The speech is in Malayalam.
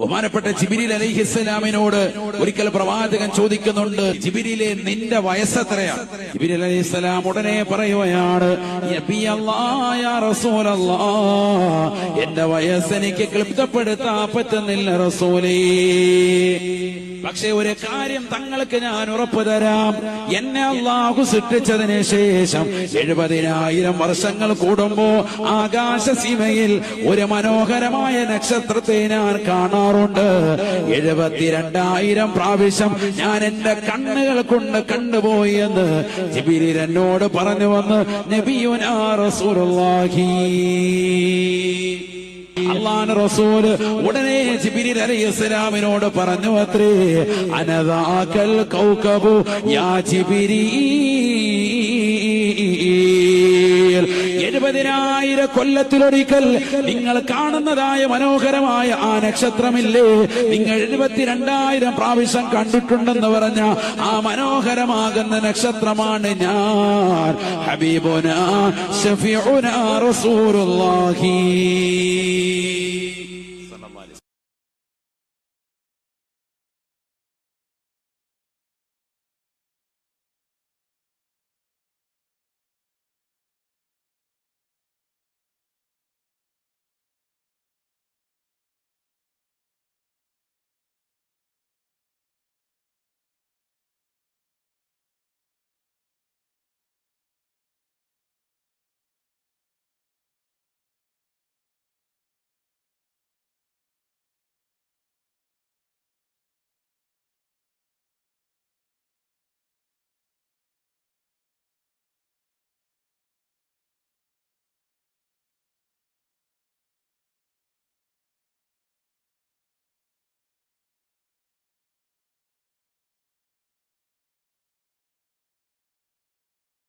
ബഹുമാനപ്പെട്ട ജിബ്രീൽ അലൈഹിസ്സലാമിനോട് ഒരിക്കൽ പ്രവാചകൻ ചോദിക്കുന്നുണ്ട്, ജിബ്രീലെ നിന്റെ വയസ്സെത്രയാണ്? ജിബ്രീൽ അലൈഹിസ്സലാം ഉടനെ പറയുകയാണ്, യാ റസൂലല്ലാഹ്, എന്റെ വയസ്സെനിക്ക് ക്ലിപ്തപ്പെടുത്താൻ പറ്റുന്നില്ല റസൂലേ. പക്ഷെ ഒരു കാര്യം തങ്ങൾക്ക് ഞാൻ ഉറപ്പു തരാം, എന്നെ അല്ലാഹു സൃഷ്ടിച്ചതിന് ശേഷം 70,000 വർഷങ്ങൾ കൂടുമ്പോ ആകാശസീമയിൽ ഒരു മനോഹരമായ നക്ഷത്രത്തെ ഞാൻ കാണാറുണ്ട്. 72,000 പ്രാവശ്യം ഞാൻ എന്റെ കണ്ണുകൾ കൊണ്ട് കണ്ടുപോയി എന്ന് ജിബ്രീൽ എന്നോട് പറഞ്ഞു വന്ന് നബിയുനാ റസൂലുള്ളാഹി. അല്ലാഹുവിന്റെ റസൂൽ ഉടനെ ജിബ്രീൽ അലൈഹിസ്സലാമിനോട് പറഞ്ഞു അത്രേ, അനദാകൽ കൗകബു യാ ജിബ്രീൽ, 70,000 കൊല്ലത്തിലൊരിക്കൽ നിങ്ങൾ കാണുന്നതായ മനോഹരമായ ആ നക്ഷത്രമില്ലേ, നിങ്ങൾ 72,000 പ്രാവശ്യം കണ്ടിട്ടുണ്ടെന്ന് പറഞ്ഞ ആ മനോഹരമാകുന്ന നക്ഷത്രമാണ് ഞാൻ, ഹബീബുനാ ശഫീഉനാ റസൂലുള്ളാഹി.